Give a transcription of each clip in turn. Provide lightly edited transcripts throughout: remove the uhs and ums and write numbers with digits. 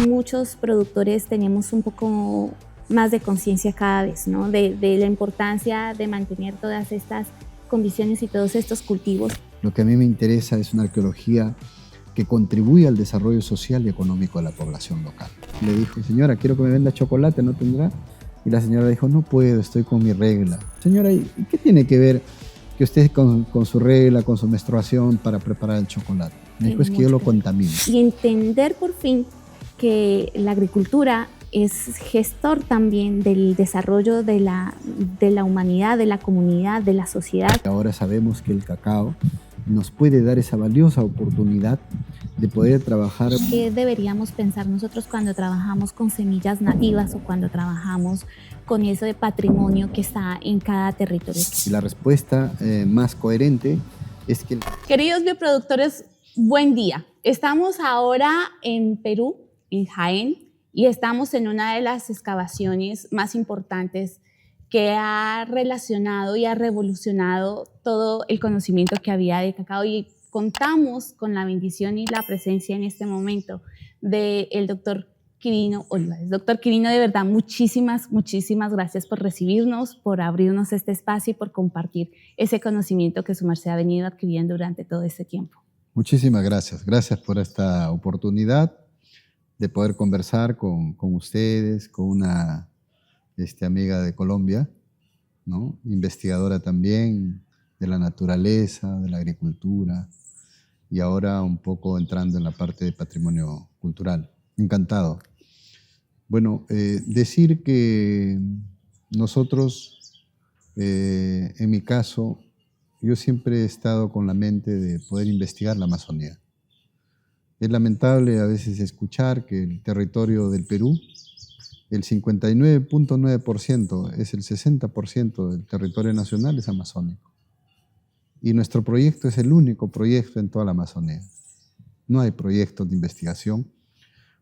muchos productores tenemos un poco más de conciencia cada vez, ¿no? De la importancia de mantener todas estas condiciones y todos estos cultivos. Lo que a mí me interesa es una arqueología que contribuya al desarrollo social y económico de la población local. Le dijo, señora, quiero que me venda chocolate, ¿no tendrá? Y la señora dijo, no puedo, estoy con mi regla. Señora, ¿y qué tiene que ver que usted con su regla, con su menstruación para preparar el chocolate? Me dijo, es que yo lo contamino. Y entender por fin que la agricultura es gestor también del desarrollo de la humanidad, de la comunidad, de la sociedad. Ahora sabemos que el cacao nos puede dar esa valiosa oportunidad de poder trabajar. ¿Qué deberíamos pensar nosotros cuando trabajamos con semillas nativas o cuando trabajamos con ese patrimonio que está en cada territorio? Y la respuesta más coherente es que... Queridos bioproductores, buen día. Estamos ahora en Perú, en Jaén, y estamos en una de las excavaciones más importantes que ha relacionado y ha revolucionado todo el conocimiento que había de cacao, y contamos con la bendición y la presencia en este momento del doctor Quirino Olivares. Doctor Quirino, de verdad, muchísimas gracias por recibirnos, por abrirnos este espacio y por compartir ese conocimiento que su merced ha venido adquiriendo durante todo este tiempo. Muchísimas gracias. Gracias por esta oportunidad de poder conversar con ustedes, con una amiga de Colombia, ¿no? Investigadora también de la naturaleza, de la agricultura, y ahora un poco entrando en la parte de patrimonio cultural. Encantado. Bueno, decir que nosotros, en mi caso, yo siempre he estado con la mente de poder investigar la Amazonía. Es lamentable a veces escuchar que el territorio del Perú, el 59.9%, es el 60% del territorio nacional es amazónico. Y nuestro proyecto es el único proyecto en toda la Amazonía. No hay proyectos de investigación,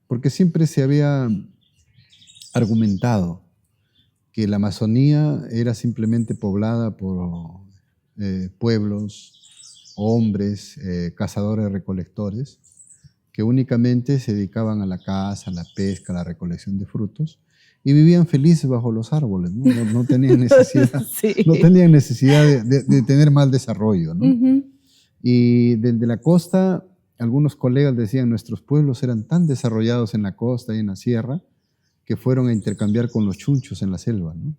porque siempre se había argumentado que la Amazonía era simplemente poblada por pueblos, hombres, cazadores-recolectores, que únicamente se dedicaban a la caza, a la pesca, a la recolección de frutos, y vivían felices bajo los árboles, ¿no? No tenían necesidad, sí. No tenían necesidad de tener más desarrollo, ¿no? Y desde la costa, algunos colegas decían, nuestros pueblos eran tan desarrollados en la costa y en la sierra, que fueron a intercambiar con los chunchos en la selva, ¿no?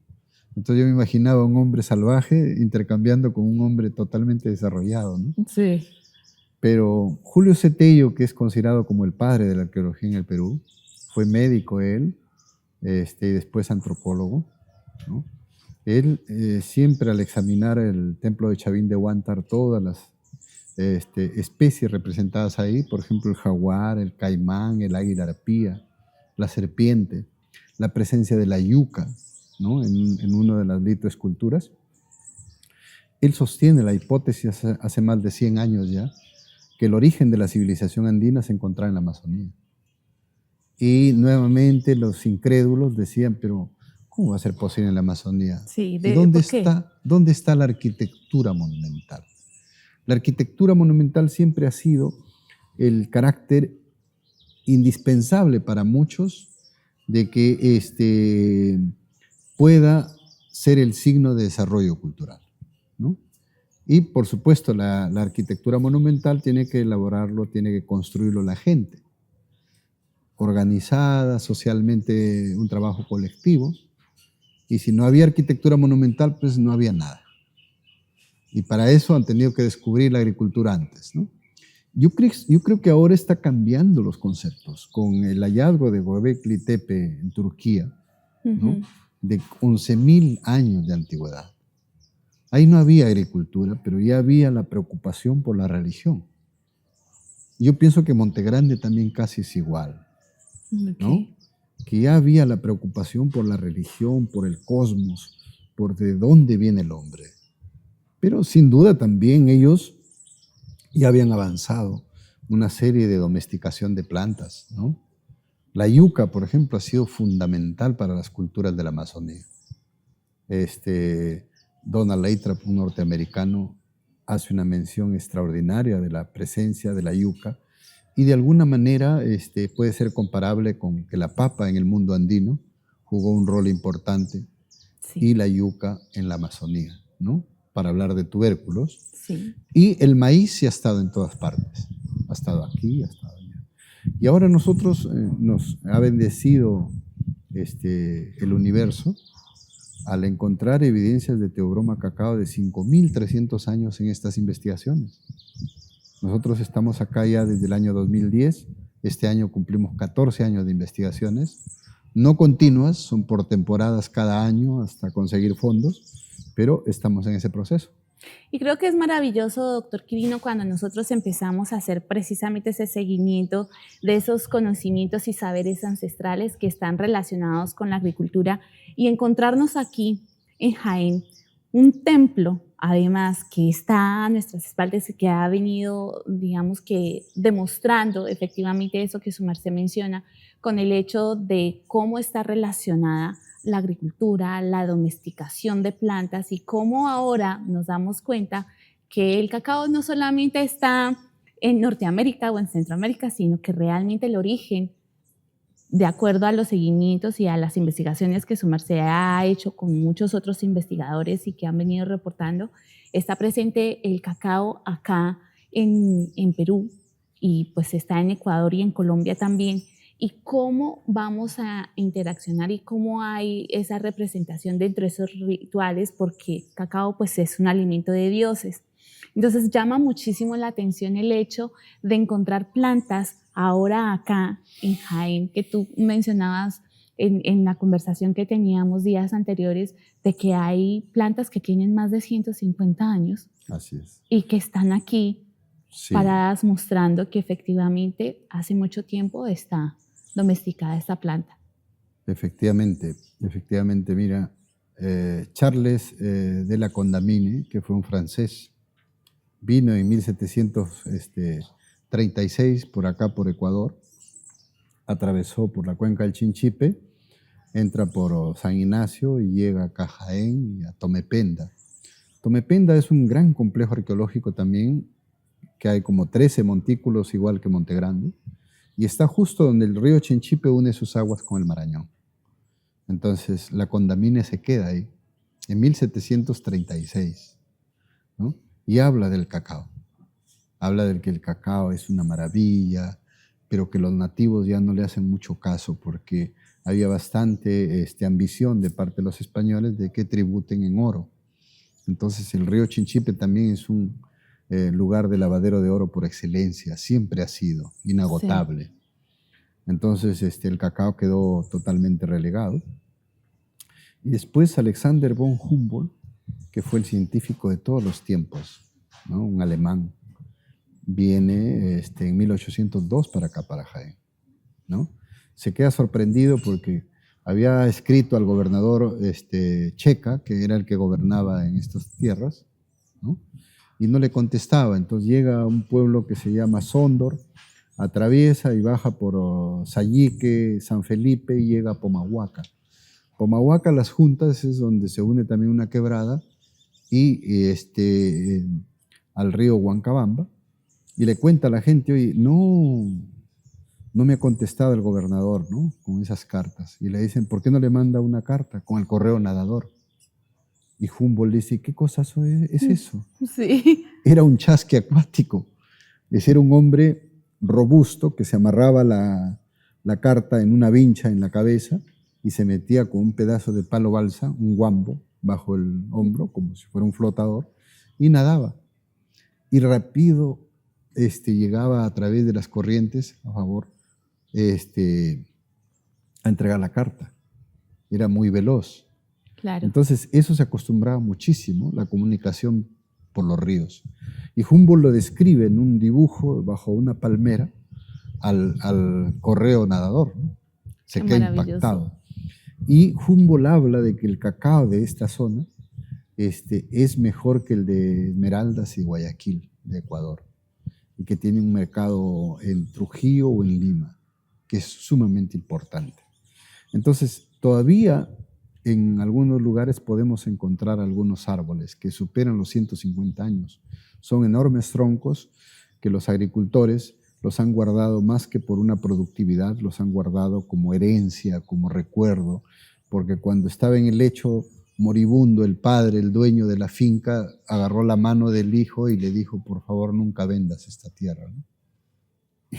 Entonces yo me imaginaba a un hombre salvaje intercambiando con un hombre totalmente desarrollado, ¿no? Sí. Pero Julio Cetello, que es considerado como el padre de la arqueología en el Perú, fue médico él, y después antropólogo, ¿no? Él siempre al examinar el templo de Chavín de Huántar, todas las especies representadas ahí, por ejemplo el jaguar, el caimán, el águila arpía, la serpiente, la presencia de la yuca, ¿no? en una de las litoesculturas, él sostiene la hipótesis hace más de 100 años ya, que el origen de la civilización andina se encontraba en la Amazonía. Y nuevamente los incrédulos decían, pero ¿cómo va a ser posible en la Amazonía? Sí, ¿Y dónde está la arquitectura monumental? La arquitectura monumental siempre ha sido el carácter indispensable para muchos de que pueda ser el signo de desarrollo cultural, ¿no? Y por supuesto la arquitectura monumental tiene que elaborarlo, tiene que construirlo la gente, organizada, socialmente un trabajo colectivo, y si no había arquitectura monumental, pues no había nada. Y para eso han tenido que descubrir la agricultura antes, ¿no? Yo creo que ahora está cambiando los conceptos con el hallazgo de Göbekli Tepe en Turquía, ¿no? De 11.000 años de antigüedad. Ahí no había agricultura, pero ya había la preocupación por la religión. Yo pienso que Monte Grande también casi es igual, ¿no? Que ya había la preocupación por la religión, por el cosmos, por de dónde viene el hombre. Pero sin duda también ellos ya habían avanzado una serie de domesticación de plantas, ¿no? La yuca, por ejemplo, ha sido fundamental para las culturas de la Amazonía. Donald Lathrop, un norteamericano, hace una mención extraordinaria de la presencia de la yuca y de alguna manera puede ser comparable con que la papa en el mundo andino jugó un rol importante Sí, y la yuca en la Amazonía, ¿no? Para hablar de tubérculos. sí. Y el maíz sí ha estado en todas partes. Ha estado aquí, ha estado allá. Y ahora nosotros nos ha bendecido el universo al encontrar evidencias de Teobroma cacao de 5.300 años en estas investigaciones. Nosotros estamos acá ya desde el año 2010. Este año cumplimos 14 años de investigaciones, no continuas, son por temporadas cada año hasta conseguir fondos, pero estamos en ese proceso. Y creo que es maravilloso, doctor Quirino, cuando nosotros empezamos a hacer precisamente ese seguimiento de esos conocimientos y saberes ancestrales que están relacionados con la agricultura y encontrarnos aquí en Jaén un templo, además, que está a nuestras espaldas y que ha venido, digamos que, demostrando efectivamente eso que su merced menciona, con el hecho de cómo está relacionada la agricultura, la domesticación de plantas y cómo ahora nos damos cuenta que el cacao no solamente está en Norteamérica o en Centroamérica, sino que realmente el origen, de acuerdo a los seguimientos y a las investigaciones que su merced ha hecho con muchos otros investigadores y que han venido reportando, está presente el cacao acá en Perú y pues está en Ecuador y en Colombia también. Y cómo vamos a interaccionar y cómo hay esa representación dentro de esos rituales, porque cacao pues es un alimento de dioses. Entonces llama muchísimo la atención el hecho de encontrar plantas ahora acá en Jaén, que tú mencionabas en la conversación que teníamos días anteriores, de que hay plantas que tienen más de 150 años. Así es. Y que están aquí Sí. paradas mostrando que efectivamente hace mucho tiempo está domesticada esta planta. Efectivamente, mira, Charles de la Condamine, que fue un francés, vino en 1736 por acá, por Ecuador, atravesó por la cuenca del Chinchipe, entra por San Ignacio y llega a Jaén y a Tomependa. Tomependa es un gran complejo arqueológico también, que hay como 13 montículos igual que Monte Grande, y está justo donde el río Chinchipe une sus aguas con el Marañón. Entonces la Condamine se queda ahí, en 1736, ¿no? Y habla del cacao. Habla de que el cacao es una maravilla, pero que los nativos ya no le hacen mucho caso porque había bastante ambición de parte de los españoles de que tributen en oro. Entonces el río Chinchipe también es un lugar de lavadero de oro por excelencia, siempre ha sido inagotable. Sí. Entonces el cacao quedó totalmente relegado. Y después Alexander von Humboldt, que fue el científico de todos los tiempos, ¿no? Un alemán, viene en 1802 para acá, para Jaén, ¿no? Se queda sorprendido porque había escrito al gobernador Checa, que era el que gobernaba en estas tierras, ¿no? Y no le contestaba. Entonces llega a un pueblo que se llama Sondor, atraviesa y baja por Sallique, San Felipe y llega a Pomahuaca. Pomahuaca, Las Juntas, es donde se une también una quebrada y al río Huancabamba, y le cuenta a la gente, oye, no me ha contestado el gobernador, ¿no? Con esas cartas. Y le dicen, ¿por qué no le manda una carta con el correo nadador? Y Humboldt dice, ¿qué cosa es eso? Sí. Era un chasque acuático. Era un hombre robusto que se amarraba la carta en una vincha en la cabeza y se metía con un pedazo de palo balsa, un guambo, bajo el hombro, como si fuera un flotador, y nadaba. Y rápido llegaba a través de las corrientes, a favor, a entregar la carta. Era muy veloz. Claro. Entonces, eso se acostumbraba muchísimo, la comunicación por los ríos. Y Humboldt lo describe en un dibujo bajo una palmera al correo nadador, ¿no? Se queda impactado. Y Humboldt habla de que el cacao de esta zona es mejor que el de Esmeraldas y Guayaquil, de Ecuador, y que tiene un mercado en Trujillo o en Lima, que es sumamente importante. Entonces, todavía en algunos lugares podemos encontrar algunos árboles que superan los 150 años. Son enormes troncos que los agricultores los han guardado más que por una productividad, los han guardado como herencia, como recuerdo, porque cuando estaba en el lecho moribundo, el padre, el dueño de la finca, agarró la mano del hijo y le dijo, por favor, nunca vendas esta tierra, ¿no?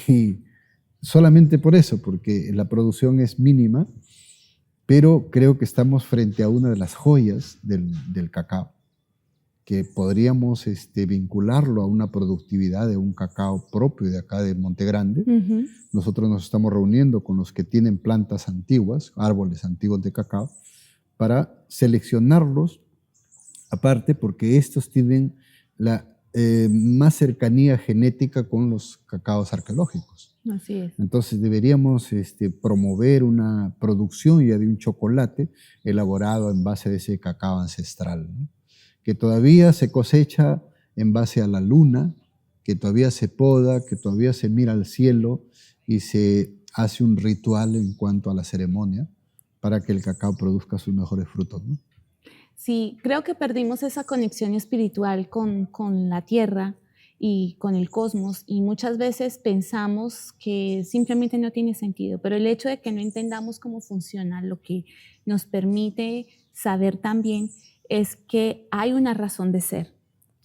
Y solamente por eso, porque la producción es mínima, pero creo que estamos frente a una de las joyas del cacao, que podríamos vincularlo a una productividad de un cacao propio de acá de Monte Grande. Nosotros nos estamos reuniendo con los que tienen plantas antiguas, árboles antiguos de cacao, para seleccionarlos aparte, porque estos tienen la más cercanía genética con los cacaos arqueológicos. Así es. Entonces deberíamos promover una producción ya de un chocolate elaborado en base de ese cacao ancestral, ¿no? Que todavía se cosecha en base a la luna, que todavía se poda, que todavía se mira al cielo y se hace un ritual en cuanto a la ceremonia para que el cacao produzca sus mejores frutos, ¿no? Sí, creo que perdimos esa conexión espiritual con la tierra y con el cosmos, y muchas veces pensamos que simplemente no tiene sentido, pero el hecho de que no entendamos cómo funciona, lo que nos permite saber también es que hay una razón de ser.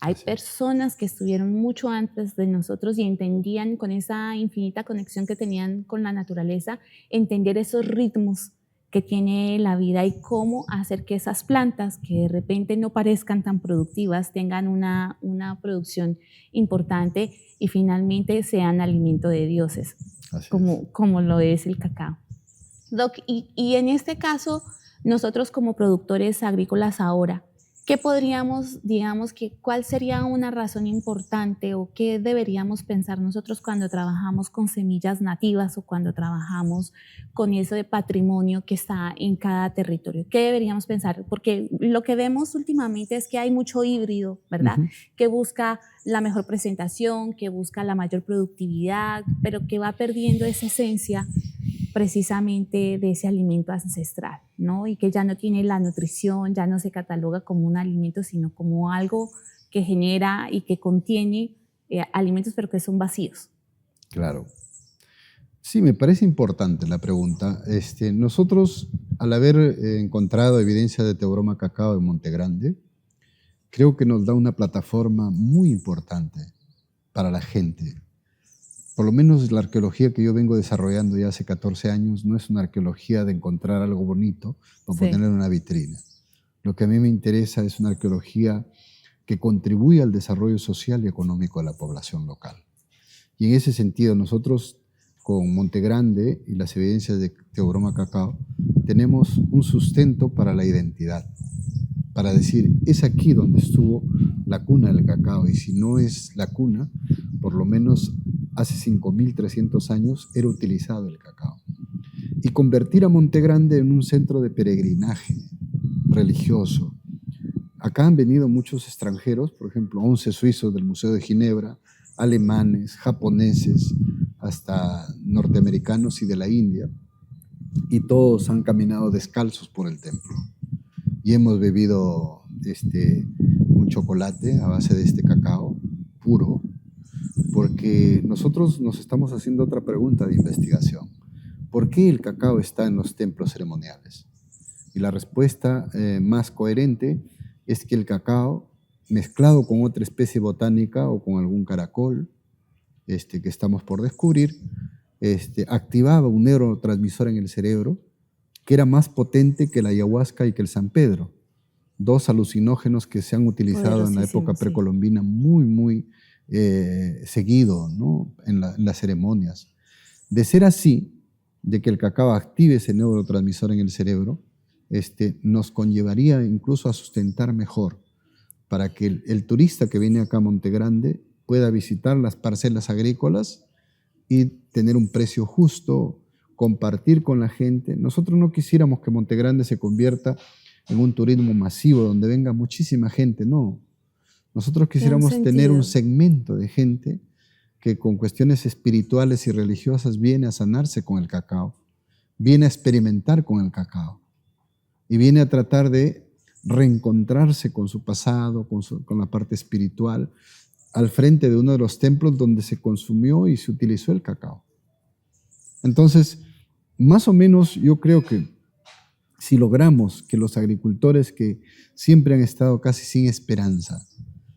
Hay personas que estuvieron mucho antes de nosotros y entendían, con esa infinita conexión que tenían con la naturaleza, entender esos ritmos que tiene la vida y cómo hacer que esas plantas, que de repente no parezcan tan productivas, tengan una producción importante y finalmente sean alimento de dioses, como lo es el cacao. Doc, y en este caso, nosotros como productores agrícolas ahora, ¿qué podríamos, digamos, cuál sería una razón importante o qué deberíamos pensar nosotros cuando trabajamos con semillas nativas o cuando trabajamos con eso de patrimonio que está en cada territorio? ¿Qué deberíamos pensar? Porque lo que vemos últimamente es que hay mucho híbrido, ¿verdad? Que busca la mejor presentación, que busca la mayor productividad, pero que va perdiendo esa esencia precisamente de ese alimento ancestral, ¿no? Y que ya no tiene la nutrición, ya no se cataloga como un alimento, sino como algo que genera y que contiene alimentos, pero que son vacíos. Claro. Sí, me parece importante la pregunta. Nosotros, al haber encontrado evidencia de Teobroma cacao en Monte Grande, creo que nos da una plataforma muy importante para la gente. Por lo menos la arqueología que yo vengo desarrollando ya hace 14 años no es una arqueología de encontrar algo bonito o ponerlo en una vitrina. Lo que a mí me interesa es una arqueología que contribuye al desarrollo social y económico de la población local. Y en ese sentido, nosotros con Monte Grande y las evidencias de Teobroma cacao tenemos un sustento para la identidad, para decir, es aquí donde estuvo la cuna del cacao, y si no es la cuna, por lo menos hace 5.300 años era utilizado el cacao. Y convertir a Monte Grande en un centro de peregrinaje religioso. Acá han venido muchos extranjeros, por ejemplo, 11 suizos del Museo de Ginebra, alemanes, japoneses, hasta norteamericanos y de la India, y todos han caminado descalzos por el templo. Y hemos bebido un chocolate a base de este cacao puro, porque nosotros nos estamos haciendo otra pregunta de investigación. ¿Por qué el cacao está en los templos ceremoniales? Y la respuesta más coherente es que el cacao, mezclado con otra especie botánica o con algún caracol que estamos por descubrir, activaba un neurotransmisor en el cerebro que era más potente que la ayahuasca y que el San Pedro, dos alucinógenos que se han utilizado en la época precolombina muy seguido, ¿no? en las ceremonias. De ser así, de que el cacao active ese neurotransmisor en el cerebro, nos conllevaría incluso a sustentar mejor, para que el turista que viene acá a Monte Grande pueda visitar las parcelas agrícolas y tener un precio justo, compartir con la gente. Nosotros no quisiéramos que Monte Grande se convierta en un turismo masivo donde venga muchísima gente, no. Nosotros quisiéramos tener un segmento de gente que con cuestiones espirituales y religiosas viene a sanarse con el cacao, viene a experimentar con el cacao y viene a tratar de reencontrarse con su pasado, con la parte espiritual, al frente de uno de los templos donde se consumió y se utilizó el cacao. Entonces, más o menos yo creo que si logramos que los agricultores que siempre han estado casi sin esperanza,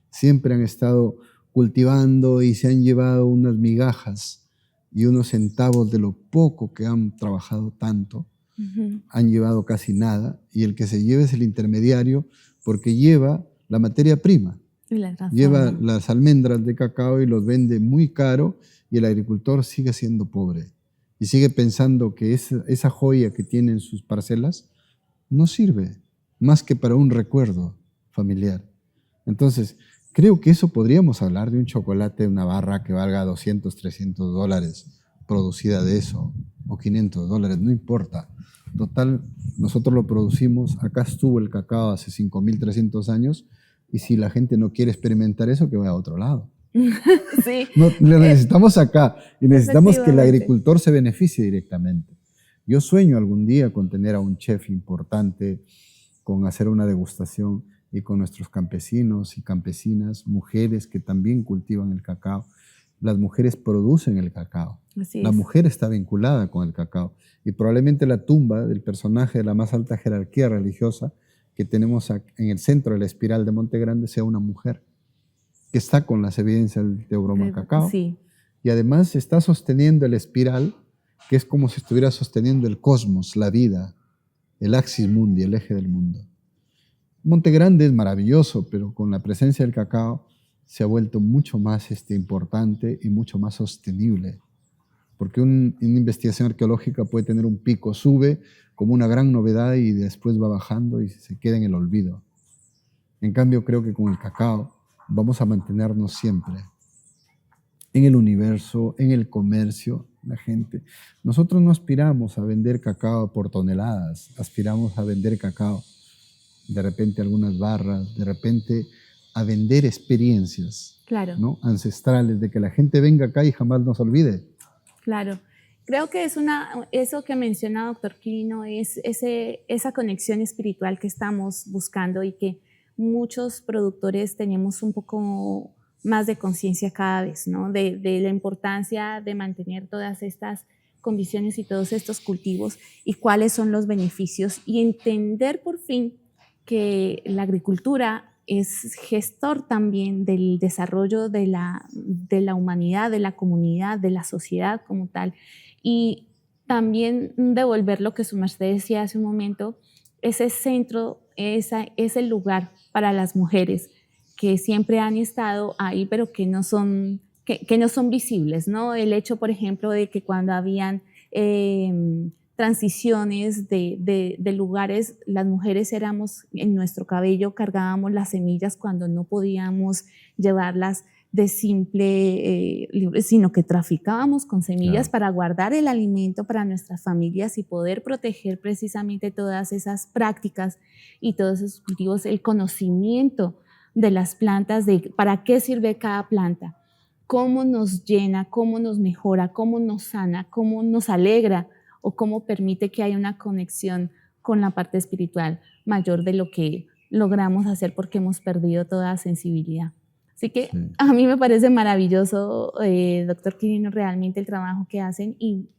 siempre han estado cultivando y se han llevado unas migajas y unos centavos de lo poco que han trabajado tanto, han llevado casi nada, y el que se lleva es el intermediario porque lleva la materia prima, lleva las almendras de cacao y los vende muy caro, y el agricultor sigue siendo pobre y sigue pensando que esa joya que tiene en sus parcelas no sirve más que para un recuerdo familiar. Entonces, creo que eso podríamos hablar de un chocolate, una barra que valga $200, $300 producida de eso, o $500, no importa. Total, nosotros lo producimos, acá estuvo el cacao hace 5.300 años, y si la gente no quiere experimentar eso, que vaya a otro lado. Sí. No, lo necesitamos acá, y necesitamos que el agricultor se beneficie directamente. Yo sueño algún día con tener a un chef importante, con hacer una degustación, y con nuestros campesinos y campesinas, mujeres que también cultivan el cacao. Las mujeres producen el cacao. La mujer está vinculada con el cacao. Y probablemente la tumba del personaje de la más alta jerarquía religiosa que tenemos en el centro de la espiral de Monte Grande sea una mujer que está con las evidencias del Teobroma cacao. Sí. Y además está sosteniendo el espiral, que es como si estuviera sosteniendo el cosmos, la vida, el axis mundi, el eje del mundo. Monte Grande es maravilloso, pero con la presencia del cacao se ha vuelto mucho más importante y mucho más sostenible. Porque una investigación arqueológica puede tener un pico, sube como una gran novedad y después va bajando y se queda en el olvido. En cambio, creo que con el cacao vamos a mantenernos siempre en el universo, en el comercio, la gente. Nosotros no aspiramos a vender cacao por toneladas, aspiramos a vender cacao, de repente algunas barras, de repente a vender experiencias, claro, ¿no? Ancestrales, de que la gente venga acá y jamás nos olvide. Claro. Creo que eso que menciona doctor Quirino es esa conexión espiritual que estamos buscando y que muchos productores tenemos un poco más de conciencia cada vez, ¿no? De la importancia de mantener todas estas condiciones y todos estos cultivos y cuáles son los beneficios, y entender por fin que la agricultura es gestor también del desarrollo de la humanidad, de la comunidad, de la sociedad como tal. Y también devolver lo que su merced decía hace un momento, ese centro, ese lugar para las mujeres que siempre han estado ahí, pero que no son visibles, ¿no? El hecho, por ejemplo, de que cuando habían transiciones de lugares, las mujeres éramos, en nuestro cabello cargábamos las semillas cuando no podíamos llevarlas de simple, sino que traficábamos con semillas, claro, para guardar el alimento para nuestras familias y poder proteger precisamente todas esas prácticas y todos esos cultivos, el conocimiento de las plantas, de para qué sirve cada planta, cómo nos llena, cómo nos mejora, cómo nos sana, cómo nos alegra, o cómo permite que haya una conexión con la parte espiritual mayor de lo que logramos hacer porque hemos perdido toda sensibilidad. Así que sí, a mí me parece maravilloso, doctor Quirino, realmente el trabajo que hacen, y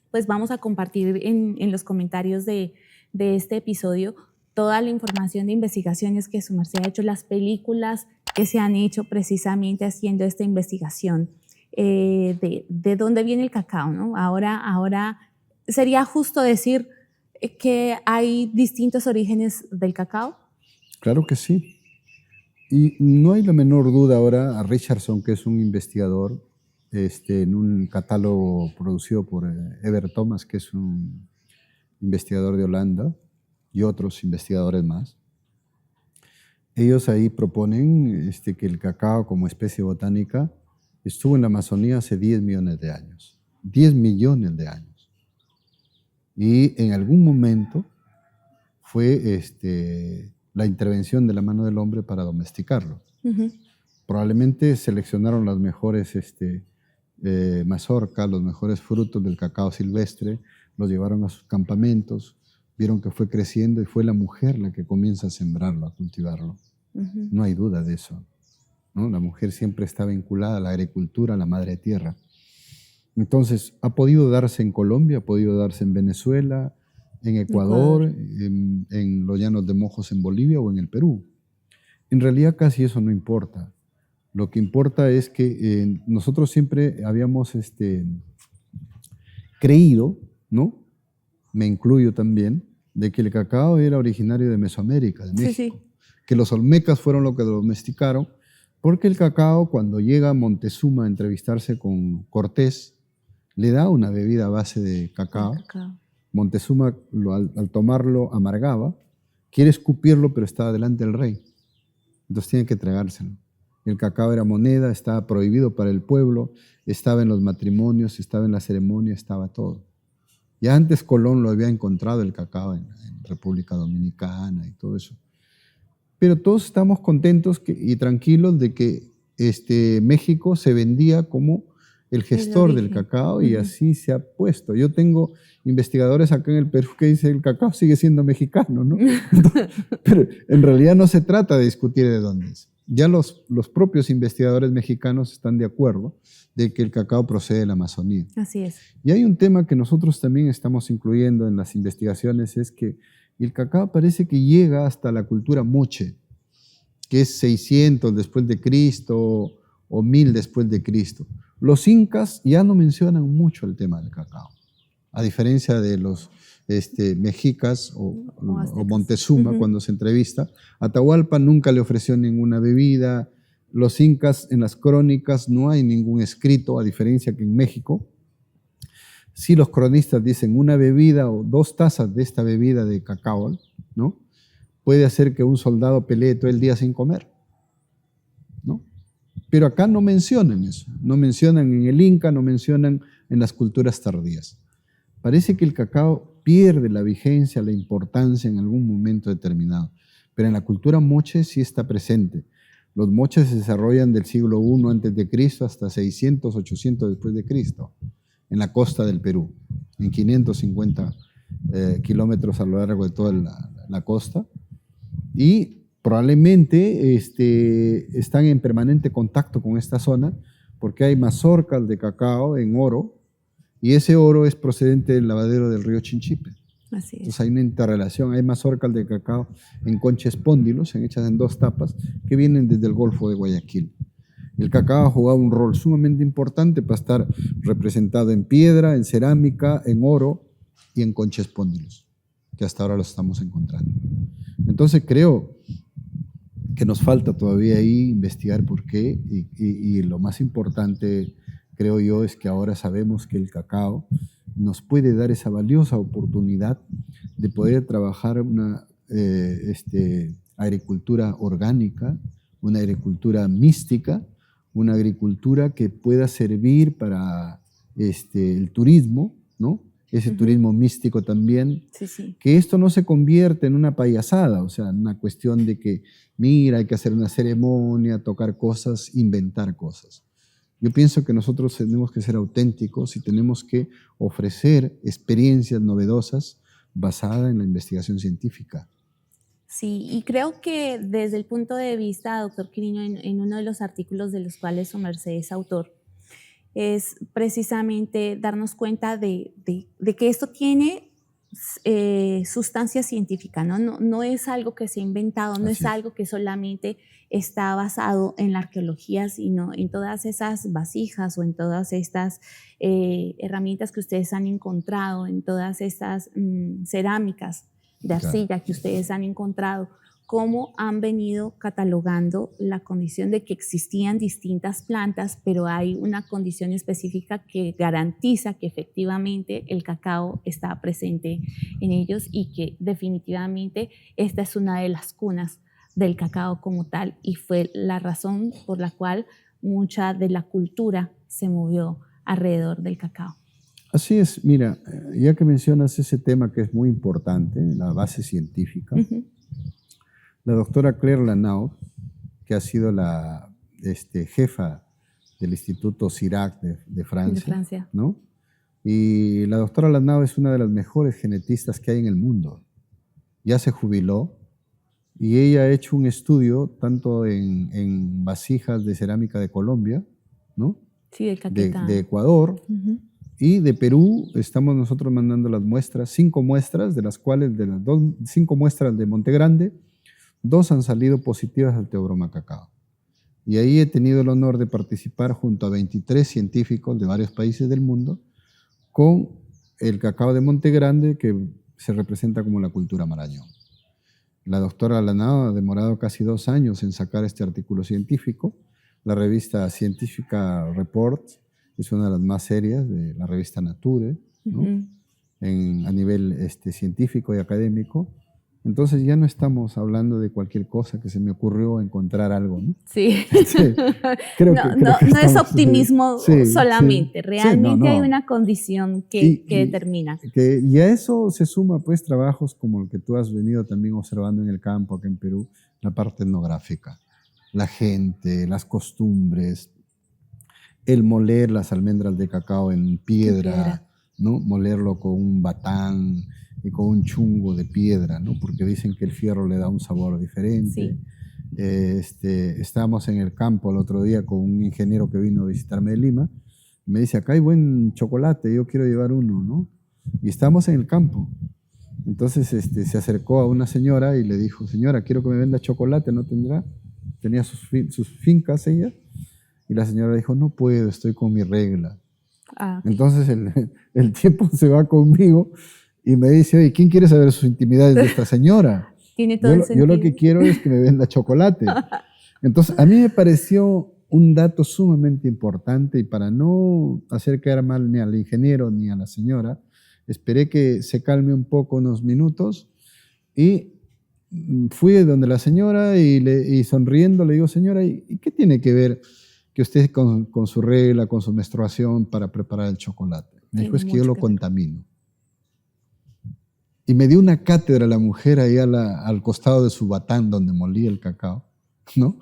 pues vamos a compartir en los comentarios de este episodio toda la información de investigaciones que su merced ha hecho, las películas que se han hecho precisamente haciendo esta investigación de dónde viene el cacao, ¿no? Ahora ¿sería justo decir que hay distintos orígenes del cacao? Claro que sí. Y no hay la menor duda ahora a Richardson, que es un investigador, en un catálogo producido por Evert Thomas, que es un investigador de Holanda, y otros investigadores más. Ellos ahí proponen que el cacao como especie botánica estuvo en la Amazonía hace 10 millones de años. 10 millones de años. Y en algún momento fue la intervención de la mano del hombre para domesticarlo. Probablemente seleccionaron las mejores mazorcas, los mejores frutos del cacao silvestre, los llevaron a sus campamentos, vieron que fue creciendo y fue la mujer la que comienza a sembrarlo, a cultivarlo. No hay duda de eso. ¿no? La mujer siempre está vinculada a la agricultura, a la madre tierra. Entonces, ha podido darse en Colombia, ha podido darse en Venezuela, en Ecuador, en los llanos de Mojos en Bolivia o en el Perú. En realidad casi eso no importa. Lo que importa es que nosotros siempre habíamos creído, ¿no? Me incluyo también, de que el cacao era originario de Mesoamérica, de México. Sí, sí. Que los olmecas fueron los que lo domesticaron, porque el cacao, cuando llega Montezuma a entrevistarse con Cortés, le da una bebida a base de cacao. Montezuma, al tomarlo, amargaba, quiere escupirlo, pero está delante del rey. Entonces tiene que tragárselo. El cacao era moneda, estaba prohibido para el pueblo, estaba en los matrimonios, estaba en la ceremonia, estaba todo. Ya antes Colón lo había encontrado el cacao en República Dominicana y todo eso. Pero todos estamos contentos y tranquilos de que México se vendía como el gestor del cacao y así se ha puesto. Yo tengo investigadores acá en el Perú que dicen el cacao sigue siendo mexicano, ¿no? Pero en realidad no se trata de discutir de dónde es. Ya los propios investigadores mexicanos están de acuerdo de que el cacao procede de la Amazonía. Así es. Y hay un tema que nosotros también estamos incluyendo en las investigaciones, es que el cacao parece que llega hasta la cultura moche, que es 600 después de Cristo o 1000 después de Cristo. Los incas ya no mencionan mucho el tema del cacao, a diferencia de los mexicas o Montezuma cuando se entrevista. Atahualpa nunca le ofreció ninguna bebida. Los incas en las crónicas no hay ningún escrito, a diferencia que en México. Sí, los cronistas dicen una bebida o 2 tazas de esta bebida de cacao, ¿no? Puede hacer que un soldado pelee todo el día sin comer, ¿no? Pero acá no mencionan eso, no mencionan en el Inca, no mencionan en las culturas tardías. Parece que el cacao pierde la vigencia, la importancia en algún momento determinado, pero en la cultura moche sí está presente. Los moches se desarrollan del siglo I a.C. hasta 600, 800 después de Cristo, en la costa del Perú, en 550 kilómetros a lo largo de toda la costa, y probablemente están en permanente contacto con esta zona porque hay mazorcas de cacao en oro y ese oro es procedente del lavadero del río Chinchipe. Así es. Entonces hay una interrelación, hay mazorcas de cacao en conchas espóndilos, hechas en 2 tapas, que vienen desde el Golfo de Guayaquil. El cacao ha jugado un rol sumamente importante para estar representado en piedra, en cerámica, en oro y en conchas espóndilos, que hasta ahora los estamos encontrando. Entonces creo que nos falta todavía ahí investigar por qué y lo más importante, creo yo, es que ahora sabemos que el cacao nos puede dar esa valiosa oportunidad de poder trabajar una agricultura orgánica, una agricultura mística, una agricultura que pueda servir para el turismo, ¿no? Ese turismo místico también, Sí. que esto no se convierte en una payasada, o sea, en una cuestión de que, mira, hay que hacer una ceremonia, tocar cosas, inventar cosas. Yo pienso que nosotros tenemos que ser auténticos y tenemos que ofrecer experiencias novedosas basadas en la investigación científica. Sí, y creo que desde el punto de vista, doctor Quiriño, en uno de los artículos de los cuales su merced es autor, es precisamente darnos cuenta de que esto tiene sustancia científica, ¿no? No es algo que se ha inventado, no es algo que solamente está basado en la arqueología, sino en todas esas vasijas o en todas estas herramientas que ustedes han encontrado, en todas estas cerámicas de arcilla que ustedes han encontrado, cómo han venido catalogando la condición de que existían distintas plantas, pero hay una condición específica que garantiza que efectivamente el cacao está presente en ellos y que definitivamente esta es una de las cunas del cacao como tal y fue la razón por la cual mucha de la cultura se movió alrededor del cacao. Así es, mira, ya que mencionas ese tema que es muy importante, la base científica, la doctora Claire Lanaud, que ha sido la jefa del Instituto CIRAC de Francia, ¿no? Y la doctora Lanaud es una de las mejores genetistas que hay en el mundo. Ya se jubiló y ella ha hecho un estudio tanto en vasijas de cerámica de Colombia, ¿no? Sí, de Caquetá. De Ecuador y de Perú. Estamos nosotros mandando las muestras, 5 muestras, de las cuales de las 5 muestras de Monte Grande, 2 han salido positivas al teobroma cacao. Y ahí he tenido el honor de participar junto a 23 científicos de varios países del mundo con el cacao de Monte Grande, que se representa como la cultura Marañón. La doctora Lanao ha demorado casi 2 años en sacar este artículo científico. La revista científica Report es una de las más serias de la revista Nature, ¿no? A nivel científico y académico. Entonces ya no estamos hablando de cualquier cosa que se me ocurrió encontrar algo, ¿no? Sí. Sí. No es optimismo solamente, realmente hay una condición que determina. Y a eso se suma pues trabajos como el que tú has venido también observando en el campo acá en Perú, la parte etnográfica, la gente, las costumbres, el moler las almendras de cacao en piedra, ¿no? Molerlo con un batán y con un chungo de piedra, ¿no? Porque dicen que el fierro le da un sabor diferente. Sí. Estábamos en el campo el otro día con un ingeniero que vino a visitarme de Lima. Me dice, acá hay buen chocolate, yo quiero llevar uno, ¿no? Y estábamos en el campo. Entonces se acercó a una señora y le dijo, señora, quiero que me venda chocolate, ¿no tendrá? Tenía sus fincas ella. Y la señora dijo, no puedo, estoy con mi regla. Okay. Entonces el tiempo se va conmigo y me dice, oye, ¿quién quiere saber sus intimidades de esta señora? Tiene todo el sentido. Yo lo que quiero es que me venda chocolate. Entonces, a mí me pareció un dato sumamente importante, y para no hacer quedar mal ni al ingeniero ni a la señora, esperé que se calme un poco unos minutos y fui donde la señora y sonriendo le digo, señora, ¿y qué tiene que ver que usted con su regla, con su menstruación para preparar el chocolate? Me dijo, es que yo lo contamino. Y me dio una cátedra la mujer ahí al costado de su batán donde molía el cacao, ¿no?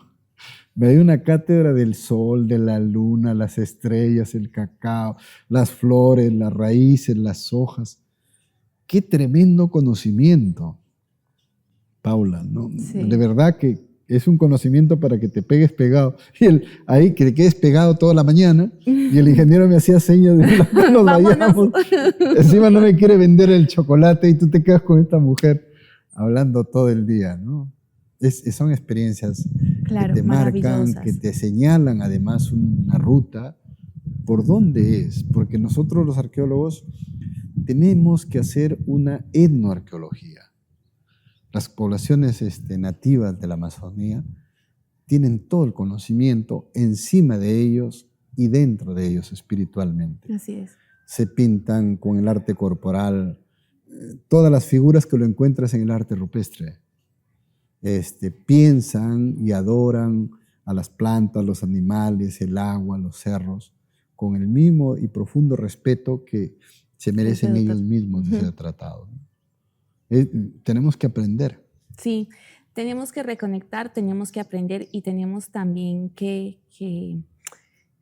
Me dio una cátedra del sol, de la luna, las estrellas, el cacao, las flores, las raíces, las hojas. ¡Qué tremendo conocimiento, Paula! ¿No? Sí. De verdad que es un conocimiento para que te pegues pegado. Y ahí que te quedes pegado toda la mañana. Y el ingeniero me hacía señas de que nos vayamos. Encima no me quiere vender el chocolate y tú te quedas con esta mujer hablando todo el día, ¿no? Son experiencias que te marcan, que te señalan además una ruta por dónde es. Porque nosotros los arqueólogos tenemos que hacer una etnoarqueología. Las poblaciones nativas de la Amazonía tienen todo el conocimiento encima de ellos y dentro de ellos espiritualmente. Así es. Se pintan con el arte corporal, todas las figuras que lo encuentras en el arte rupestre. Piensan y adoran a las plantas, los animales, el agua, los cerros, con el mismo y profundo respeto que se merecen ellos mismos de ser tratados. Tenemos que aprender. Sí, tenemos que reconectar, tenemos que aprender y tenemos también que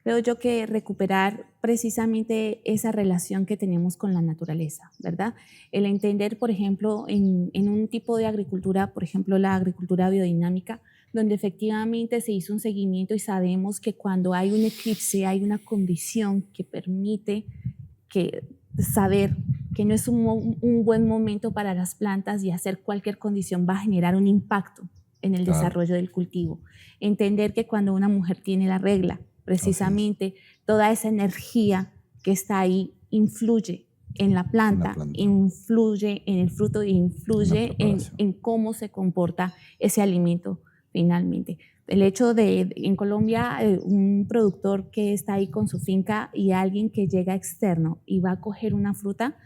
creo yo que recuperar precisamente esa relación que tenemos con la naturaleza, ¿verdad? El entender, por ejemplo, en un tipo de agricultura, por ejemplo, la agricultura biodinámica, donde efectivamente se hizo un seguimiento y sabemos que cuando hay un eclipse hay una condición que permite saber que no es un buen momento para las plantas y hacer cualquier condición va a generar un impacto en el desarrollo del cultivo. Entender que cuando una mujer tiene la regla, precisamente toda esa energía que está ahí influye en la planta, influye en el fruto e influye en cómo se comporta ese alimento finalmente. El hecho de, en Colombia, un productor que está ahí con su finca y alguien que llega externo y va a coger una fruta,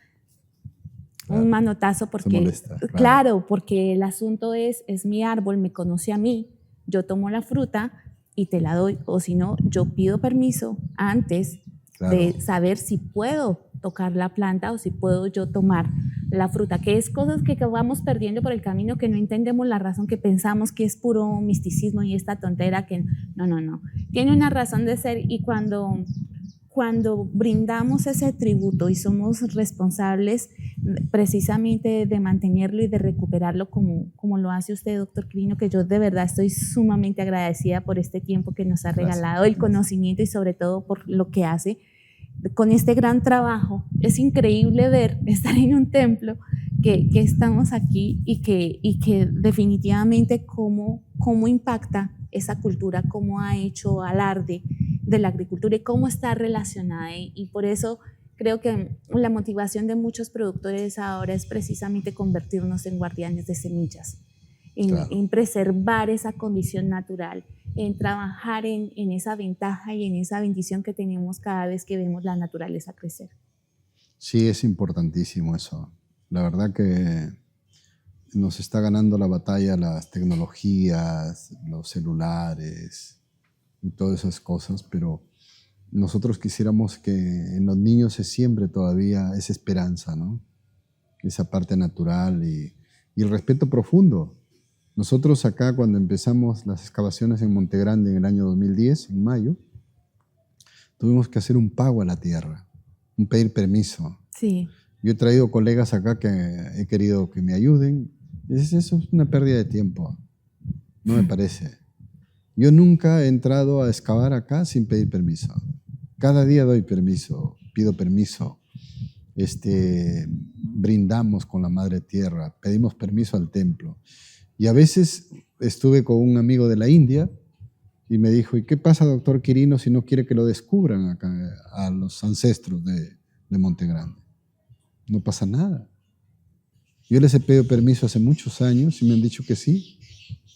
un manotazo porque, molesta, claro, porque el asunto es mi árbol, me conoce a mí, yo tomo la fruta y te la doy, o si no, yo pido permiso antes de saber si puedo tocar la planta o si puedo yo tomar la fruta, que es cosas que vamos perdiendo por el camino, que no entendemos la razón, que pensamos que es puro misticismo y esta tontera que no, tiene una razón de ser. Y cuando cuando brindamos ese tributo y somos responsables precisamente de mantenerlo y de recuperarlo como lo hace usted, doctor Quirino, que yo de verdad estoy sumamente agradecida por este tiempo que nos ha regalado, el conocimiento y sobre todo por lo que hace con este gran trabajo. Es increíble ver, estar en un templo, que estamos aquí y que definitivamente cómo impacta esa cultura, cómo ha hecho alarde de la agricultura y cómo está relacionada. Y por eso creo que la motivación de muchos productores ahora es precisamente convertirnos en guardianes de semillas, en preservar esa condición natural, en trabajar en esa ventaja y en esa bendición que tenemos cada vez que vemos la naturaleza crecer. Sí, es importantísimo eso. La verdad que nos está ganando la batalla las tecnologías, los celulares y todas esas cosas, pero nosotros quisiéramos que en los niños se siembre todavía esa esperanza, ¿no? Esa parte natural y el respeto profundo. Nosotros acá, cuando empezamos las excavaciones en Monte Grande en el año 2010, en mayo, tuvimos que hacer un pago a la tierra, un pedir permiso. Sí. Yo he traído colegas acá que he querido que me ayuden. Eso es una pérdida de tiempo, no me parece. Yo nunca he entrado a excavar acá sin pedir permiso. Cada día doy permiso, pido permiso. Brindamos con la Madre Tierra, pedimos permiso al templo. Y a veces estuve con un amigo de la India y me dijo, ¿y qué pasa, doctor Quirino, si no quiere que lo descubran acá a los ancestros de Monte Grande? No pasa nada. Yo les he pedido permiso hace muchos años y me han dicho que sí.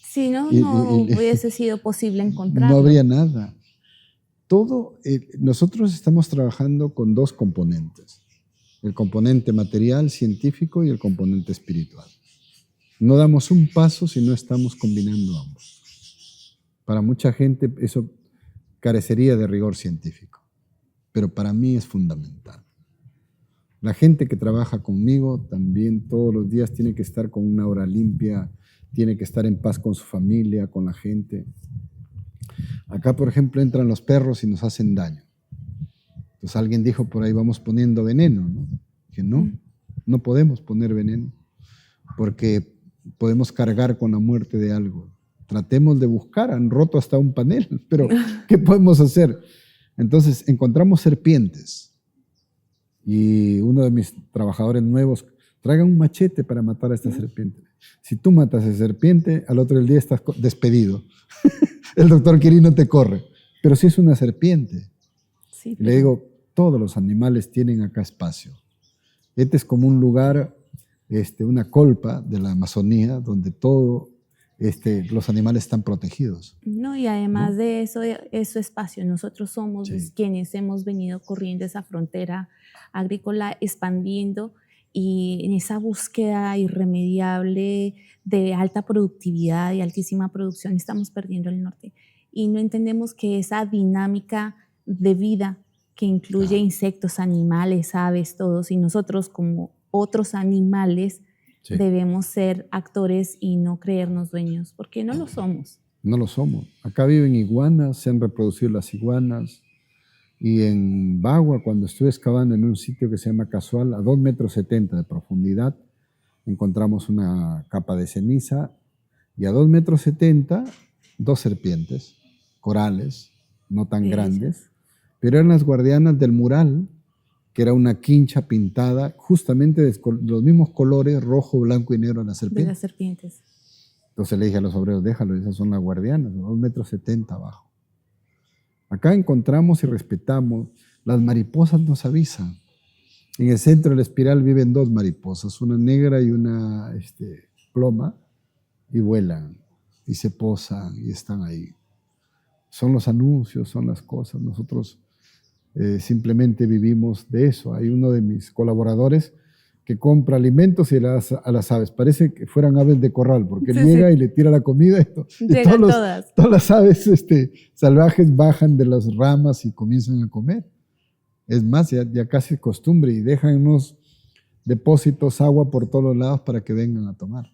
Sí, no hubiese sido posible encontrarlo. No habría nada. Nosotros estamos trabajando con dos componentes. El componente material, científico y el componente espiritual. No damos un paso si no estamos combinando ambos. Para mucha gente eso carecería de rigor científico, pero para mí es fundamental. La gente que trabaja conmigo también todos los días tiene que estar con una hora limpia, tiene que estar en paz con su familia, con la gente. Acá, por ejemplo, entran los perros y nos hacen daño. Entonces alguien dijo por ahí, vamos poniendo veneno, ¿no? Que no podemos poner veneno, porque podemos cargar con la muerte de algo. Tratemos de buscar, han roto hasta un panel, pero ¿qué podemos hacer? Entonces encontramos serpientes y uno de mis trabajadores nuevos, traiga un machete para matar a esta serpiente. Si tú matas a esa serpiente, al otro día estás despedido. El doctor Quirino te corre, pero si es una serpiente. Sí, le digo, todos los animales tienen acá espacio. Este es como un lugar, una colpa de la Amazonía, donde todos los animales están protegidos. No, y además de eso, es su espacio. Nosotros somos quienes hemos venido corriendo esa frontera agrícola, expandiendo, y en esa búsqueda irremediable de alta productividad y altísima producción estamos perdiendo el norte. Y no entendemos que esa dinámica de vida que incluye insectos, animales, aves, todos, y nosotros como otros animales debemos ser actores y no creernos dueños, porque no lo somos. No lo somos. Acá viven iguanas, se han reproducido las iguanas, y en Bagua, cuando estuve excavando en un sitio que se llama Casual, a 2,70 metros de profundidad, encontramos una capa de ceniza, y a 2,70 metros, 2 serpientes, corales, no tan grandes, pero eran las guardianas del mural, que era una quincha pintada justamente de los mismos colores, rojo, blanco y negro de las serpientes. De las serpientes. Entonces le dije a los obreros, déjalo, esas son las guardianas, 2,70 metros abajo. Acá encontramos y respetamos. Las mariposas nos avisan. En el centro de la espiral viven 2 mariposas, una negra y una ploma, y vuelan, y se posan, y están ahí. Son los anuncios, son las cosas. Nosotros simplemente vivimos de eso. Hay uno de mis colaboradores que compra alimentos y a las aves. Parece que fueran aves de corral, porque él llega y le tira la comida. Y todas las aves salvajes bajan de las ramas y comienzan a comer. Es más, ya casi es costumbre, y dejan unos depósitos, agua por todos los lados para que vengan a tomar.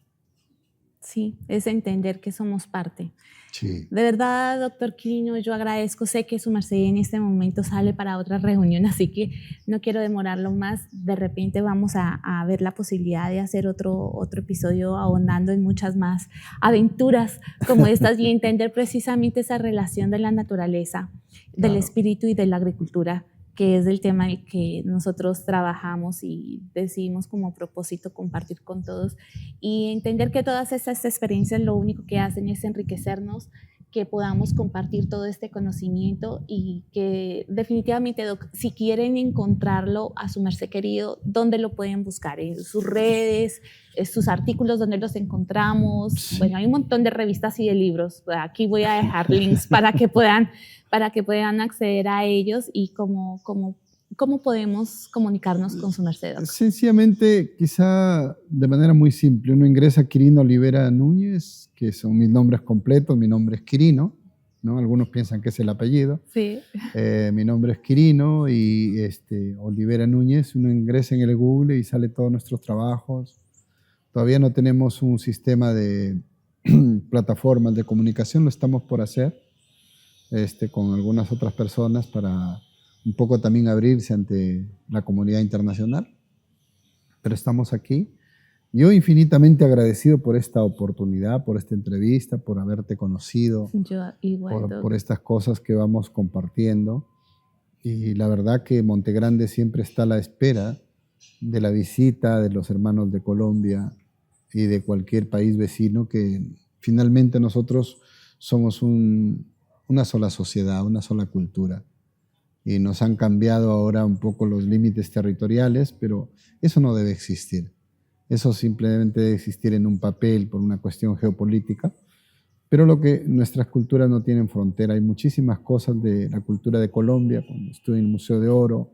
Sí, es entender que somos parte. Sí. De verdad, doctor Quirino, yo agradezco, sé que su merced en este momento sale para otra reunión, así que no quiero demorarlo más. De repente vamos a ver la posibilidad de hacer otro episodio ahondando en muchas más aventuras como estas y entender precisamente esa relación de la naturaleza, del espíritu y de la agricultura, que es el tema en el que nosotros trabajamos y decidimos como propósito compartir con todos y entender que todas estas experiencias lo único que hacen es enriquecernos, que podamos compartir todo este conocimiento y que definitivamente, Doc, si quieren encontrarlo a su merced querido, ¿dónde lo pueden buscar? ¿En sus redes, sus artículos, dónde los encontramos? Sí. Bueno, hay un montón de revistas y de libros. Aquí voy a dejar links para que puedan acceder a ellos y cómo podemos comunicarnos con su merced, Doc. Sencillamente, quizá de manera muy simple, uno ingresa a Quirino Olivera Núñez, que son mis nombres completos, mi nombre es Quirino, ¿no? Algunos piensan que es el apellido. Sí. Mi nombre es Quirino y Olivera Núñez, uno ingresa en el Google y sale todos nuestros trabajos. Todavía no tenemos un sistema de plataformas de comunicación, lo estamos por hacer con algunas otras personas para un poco también abrirse ante la comunidad internacional, pero estamos aquí. Yo infinitamente agradecido por esta oportunidad, por esta entrevista, por haberte conocido, Yo igual, por estas cosas que vamos compartiendo. Y la verdad que Montegrande siempre está a la espera de la visita de los hermanos de Colombia y de cualquier país vecino, que finalmente nosotros somos una sola sociedad, una sola cultura. Y nos han cambiado ahora un poco los límites territoriales, pero eso no debe existir. Eso simplemente debe existir en un papel por una cuestión geopolítica, pero nuestras culturas no tienen frontera. Hay muchísimas cosas de la cultura de Colombia, cuando estuve en el Museo de Oro,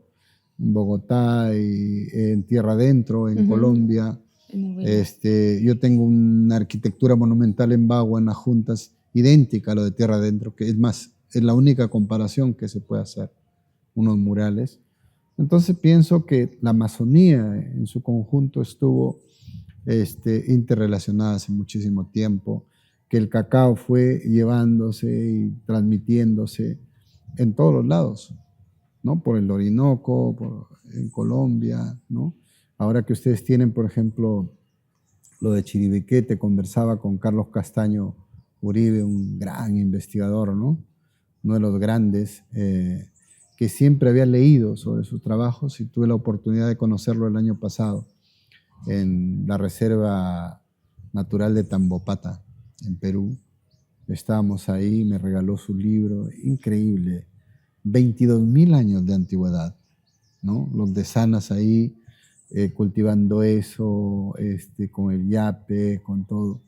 en Bogotá, y en Tierra Adentro, en Colombia. Yo tengo una arquitectura monumental en Bagua, en las Juntas, idéntica a lo de Tierra Adentro, que es más, es la única comparación que se puede hacer, unos murales. Entonces pienso que la Amazonía en su conjunto estuvo interrelacionada hace muchísimo tiempo, que el cacao fue llevándose y transmitiéndose en todos los lados, ¿no? Por el Orinoco, en Colombia, ¿no? Ahora que ustedes tienen, por ejemplo, lo de Chiribiquete, conversaba con Carlos Castaño Uribe, un gran investigador, ¿no? Uno de los grandes, que siempre había leído sobre sus trabajos y tuve la oportunidad de conocerlo el año pasado en la Reserva Natural de Tambopata, en Perú. Estábamos ahí, me regaló su libro, increíble, 22.000 años de antigüedad, ¿no? Los de Sanas ahí cultivando eso, con el yape, con todo.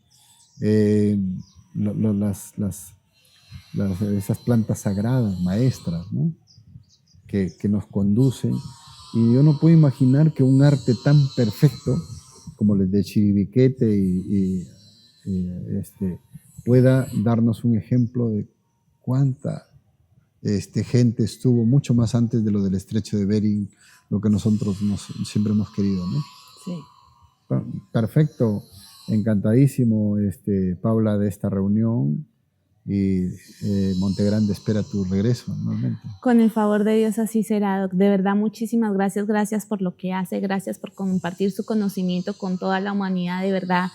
Esas plantas sagradas, maestras, ¿no? que nos conducen. Y yo no puedo imaginar que un arte tan perfecto como el de Chiribiquete pueda darnos un ejemplo de cuánta gente estuvo mucho más antes de lo del estrecho de Bering, lo que nosotros siempre hemos querido, ¿no? Sí. Perfecto, encantadísimo, Paula, de esta reunión, y Montegrande espera tu regreso nuevamente. Con el favor de Dios así será, Doc. De verdad, muchísimas gracias. Gracias por lo que hace, gracias por compartir su conocimiento con toda la humanidad. De verdad,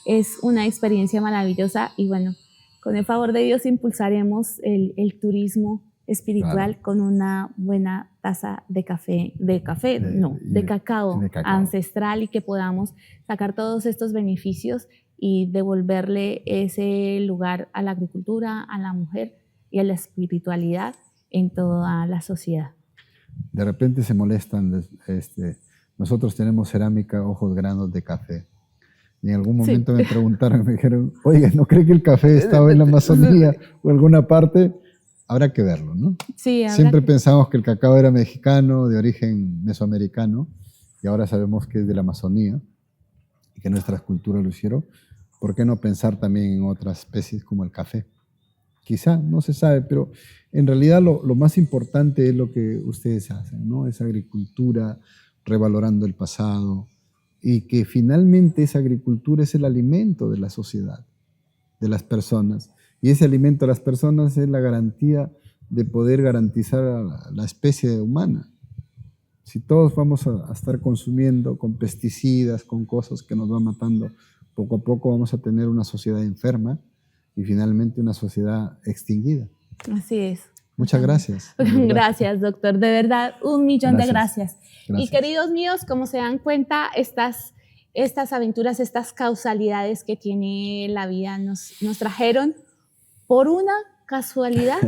es una experiencia maravillosa y bueno, con el favor de Dios impulsaremos el turismo espiritual, claro, con una buena taza de cacao ancestral, y que podamos sacar todos estos beneficios y devolverle ese lugar a la agricultura, a la mujer y a la espiritualidad en toda la sociedad. De repente se molestan, nosotros tenemos cerámica ojos granos de café. Y en algún momento me preguntaron, me dijeron, oiga, ¿no cree que el café estaba en la Amazonía o en alguna parte? Habrá que verlo, ¿no? Sí, siempre pensamos que el cacao era mexicano, de origen mesoamericano, y ahora sabemos que es de la Amazonía y que nuestras culturas lo hicieron. ¿Por qué no pensar también en otras especies como el café? Quizá, no se sabe, pero en realidad lo más importante es lo que ustedes hacen, ¿no? Esa agricultura, revalorando el pasado, y que finalmente esa agricultura es el alimento de la sociedad, de las personas. Y ese alimento de las personas es la garantía de poder garantizar a la especie humana. Si todos vamos a estar consumiendo con pesticidas, con cosas que nos van matando, poco a poco vamos a tener una sociedad enferma y finalmente una sociedad extinguida. Así es. Muchas gracias. Gracias, doctor. De verdad, 1.000.000 de gracias. Gracias. Y queridos míos, como se dan cuenta, estas aventuras, estas causalidades que tiene la vida nos trajeron por una casualidad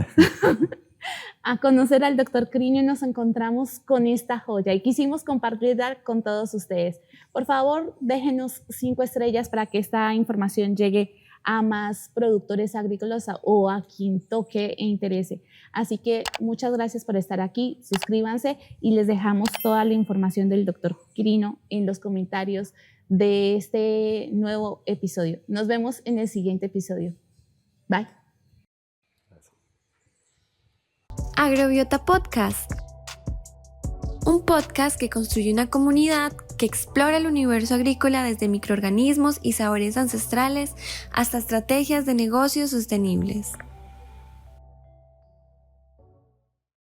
a conocer al doctor Quirino y nos encontramos con esta joya y quisimos compartirla con todos ustedes. Por favor, déjenos 5 estrellas para que esta información llegue a más productores agrícolas o a quien toque e interese. Así que muchas gracias por estar aquí, suscríbanse y les dejamos toda la información del doctor Quirino en los comentarios de este nuevo episodio. Nos vemos en el siguiente episodio. Bye. Agrobiota Podcast. Un podcast que construye una comunidad que explora el universo agrícola desde microorganismos y sabores ancestrales hasta estrategias de negocios sostenibles.